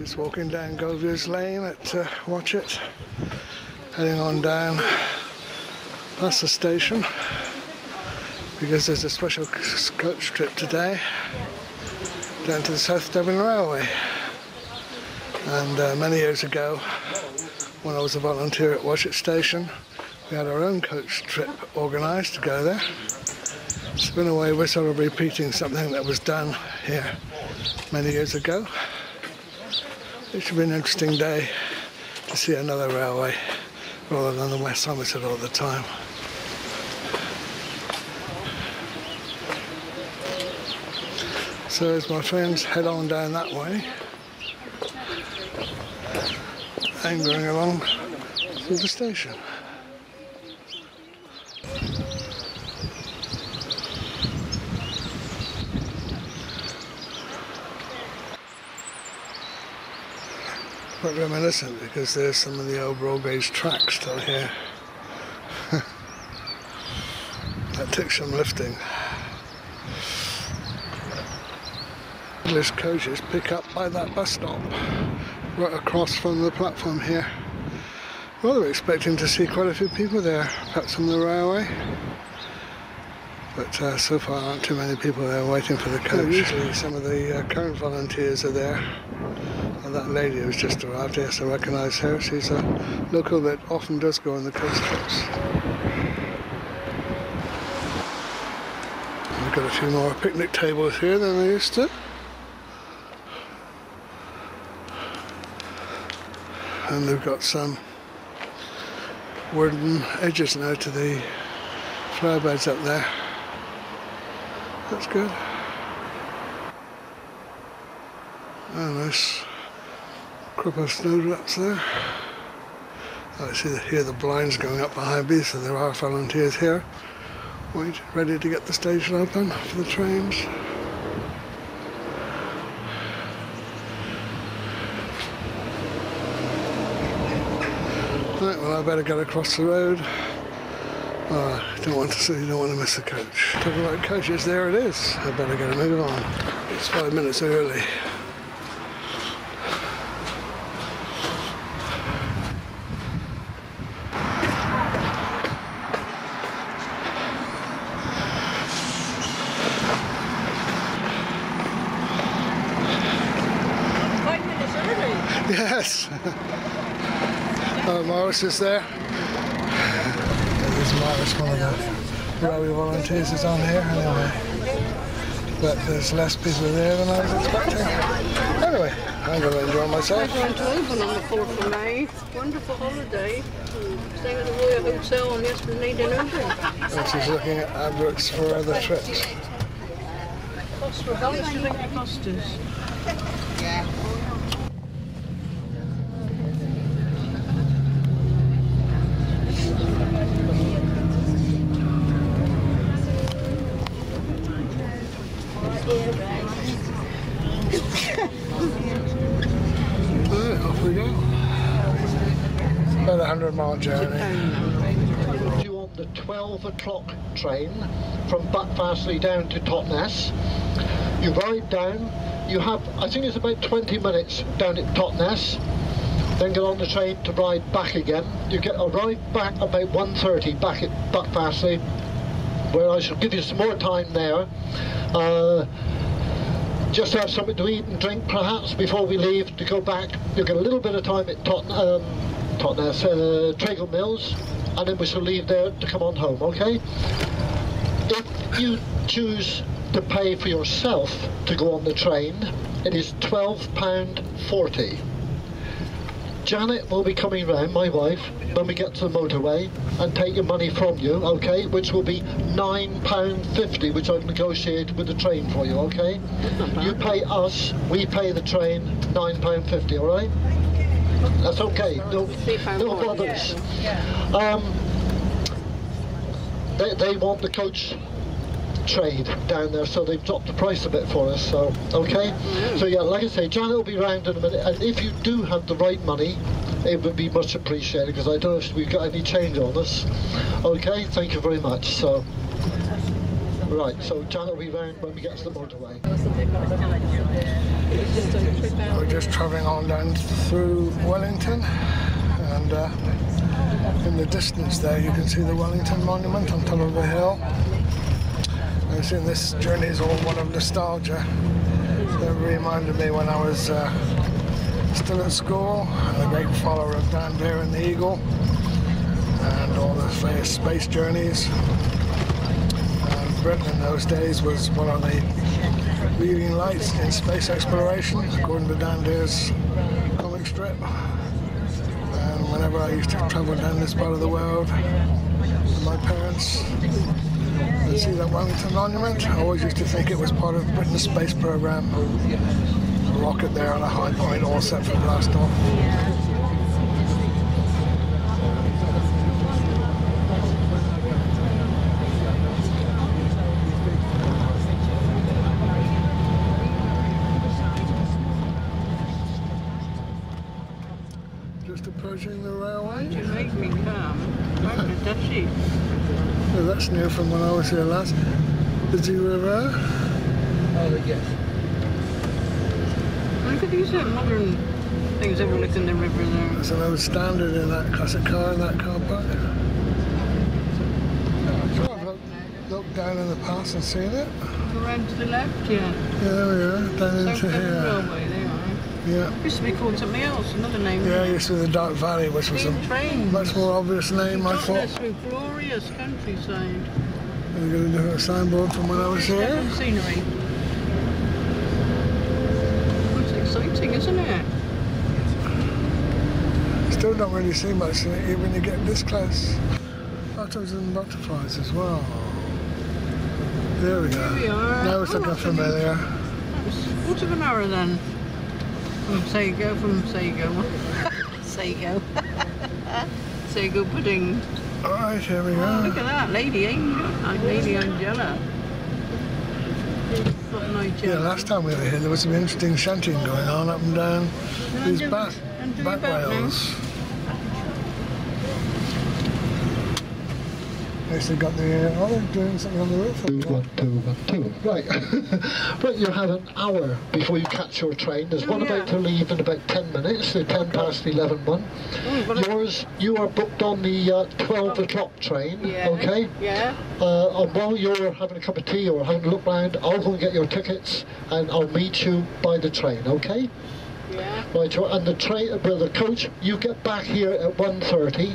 Just walking down Goldviews Lane at Watchet, heading on down past the station because there's a special coach trip today down to the South Devon Railway. And many years ago, when I was a volunteer at Watchet Station, we had our own coach trip organised to go there. So in a way we're sort of repeating something that was done here many years ago. It should be an interesting day to see another railway rather than the West Somerset all the time. So as my friends head on down that way, and going along through the station. Quite reminiscent because there's some of the old broad gauge tracks still here. That took some lifting. English coaches pick up by that bus stop right across from the platform here. Well, we're expecting to see quite a few people there, perhaps from the railway. But so far aren't too many people there waiting for the coach. Usually some of the current volunteers are there. And that lady who's just arrived, yes, I recognise her. She's a local that often does go on the coach trips. We've got a few more picnic tables here than they used to. And they've got some wooden edges now to the flower beds up there. That's good. Oh, nice crop of snowdrops there. I see hear the blinds going up behind me, so there are volunteers here, ready to get the station open for the trains. Right, well, I better get across the road. I don't want to miss the coach. Talking about coaches, there it is. I better get a move on. It's 5 minutes early. Yes. Oh, Morris is there. There's Morris, one of the railway volunteers, is on here anyway. But there's less people there than I was expecting. Anyway, I'm going to enjoy myself. I went to DEVON on the 4th of May. Wonderful holiday. Staying at the Royal Hotel on the Esplanade in Oban. And she's looking at adverts for other trips. Costa, how much do you think the cost is? Yeah. Off we go. About a 100-mile journey. You on the 12 o'clock train from Buckfastleigh down to Totnes. You ride down. You have, I think it's about 20 minutes down at Totnes. Then get on the train to ride back again. You arrive back about 1:30 back at Buckfastleigh, where I shall give you some more time there. Just have something to eat and drink perhaps before we leave to go back. You'll get a little bit of time at Trago Mills, and then we shall leave there to come on home, okay? If you choose to pay for yourself to go on the train, it is £12.40. Janet will be coming round, my wife, when we get to the motorway and take your money from you, okay, which will be £9.50, which I've negotiated with the train for you, okay? You pay us, we pay the train, £9.50, all right? That's okay, no bothers. They want the coach trade down there, so they've dropped the price a bit for us, so okay. So yeah, like I say, Janet will be round in a minute, and if you do have the right money, it would be much appreciated, because I don't know if we've got any change on us. Okay, thank you very much. So Right, so Jan will be round when we get to the motorway. We're just travelling on down through Wellington, and in the distance there you can see the Wellington Monument on top of a hill. And I think this journey is all one of nostalgia. It reminded me when I was still at school, and a great follower of Dan Dare and the Eagle, and all the various space journeys. Britain in those days was one of the leading lights in space exploration, according to Dan Dare's comic strip. And whenever I used to travel down this part of the world with my parents and see that Wellington Monument, I always used to think it was part of Britain's space program. A rocket there on a high point, all set for blast off. Approaching the railway. You made me come. Bangladeshi. Oh, that's new from when I was here last. Busy River. Oh, yes. Look at these modern things overlooking the river there. There's an old standard in that classic car in that car park. Sure, I've looked down in the past and seen it. Around to the left, yeah. Yeah, there we are. Down into South here. Railway, there. Yeah. Used to be called something else, another name. Yeah, used to be the Dark Valley, which was a much more obvious name, I thought. Through glorious countryside. Are you going to do a signboard from when I was here? Scenery. It's exciting, isn't it? Still don't really see much in it, even when you get this close. Buttons and butterflies as well. There we go. Here we are. Now it's looking familiar. That was a quarter of an hour then. From Sago. Sago pudding. Alright, here we go. Oh, look at that, Lady Angel. Lady Angela. Not Nigella. Yeah, last time we were here there was some interesting shunting going on up and down these back rails. They got the oh, they're doing something on the roof. 2, 1, 2, 1, 2. Right. Right, you have an hour before you catch your train. There's one about to leave in about 10 minutes, the 10 past 11 one. You are booked on the 12 o'clock train, okay? Yeah. And while you're having a cup of tea or having a look round, I'll go and get your tickets and I'll meet you by the train, okay? Yeah. Right, and the train, well, the coach, you get back here at 1:30.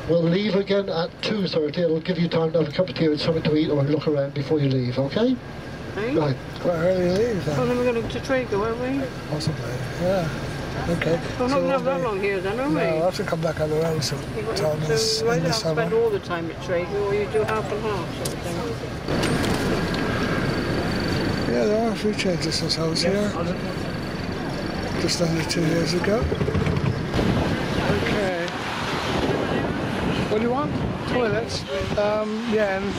We'll leave again at 2:30. It'll give you time to have a cup of tea and something to eat or look around before you leave, okay? Hey? Right. Quite early leave then. Oh, then we're going to Trago, aren't we? Possibly, yeah. Okay. We're not going to have that long here then, are we? No, I'll have to come back on the road sometime in the So why not summer. spend all the time at Trago, or you do half and half sort of thing? Yeah, there are a few changes since I was here. Just under 2 years ago. Okay. What do you want? Toilets? Yeah, and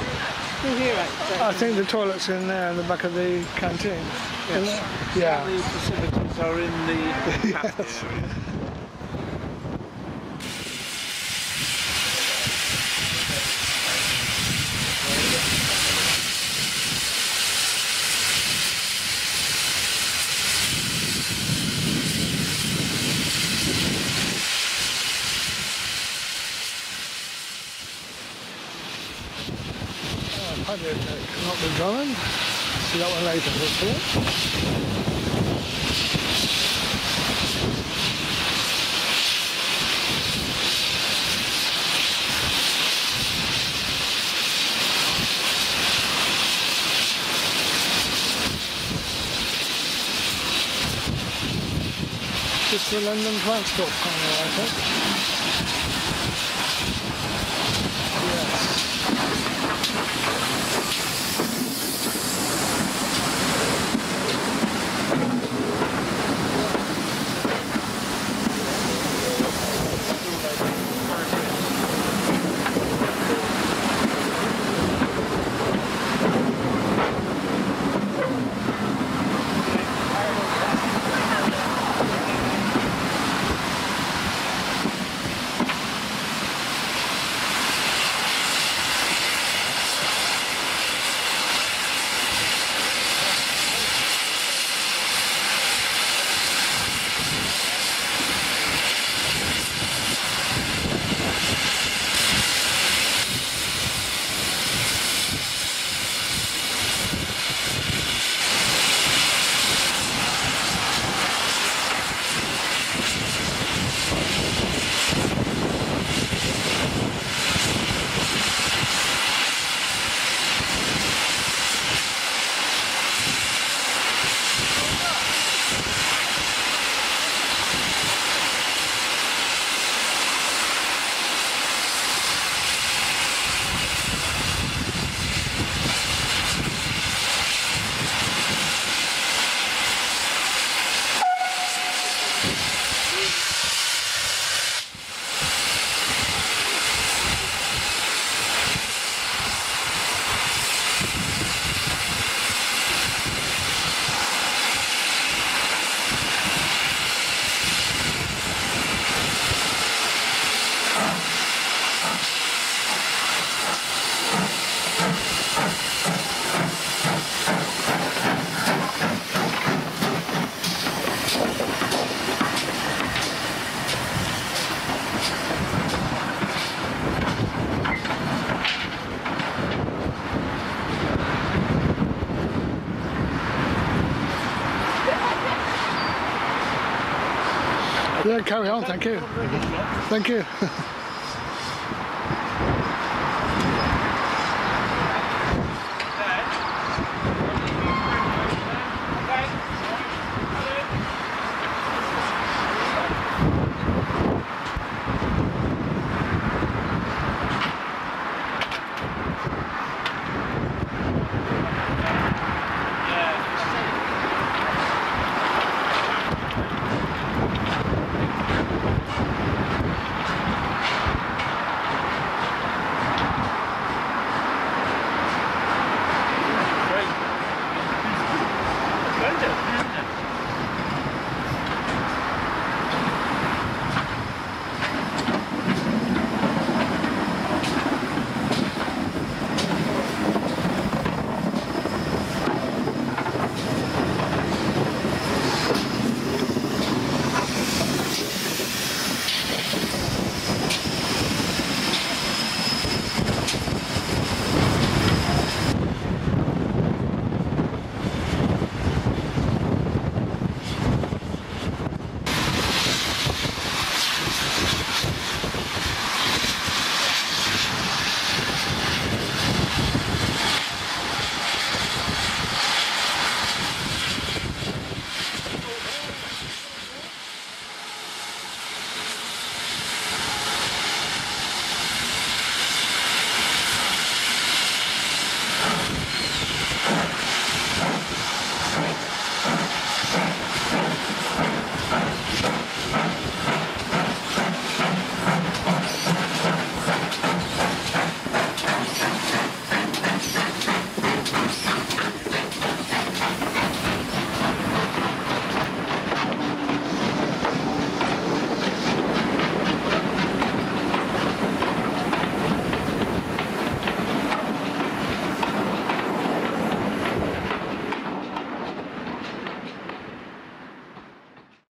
Here, actually. I think the toilet's in there in the back of the canteen. Yes. Yeah. The facilities are in the Yes. I did not be going. See that one later, hopefully. Just the London Transport Panel, I think. Yes. Yeah, carry on, thank you. Thank you.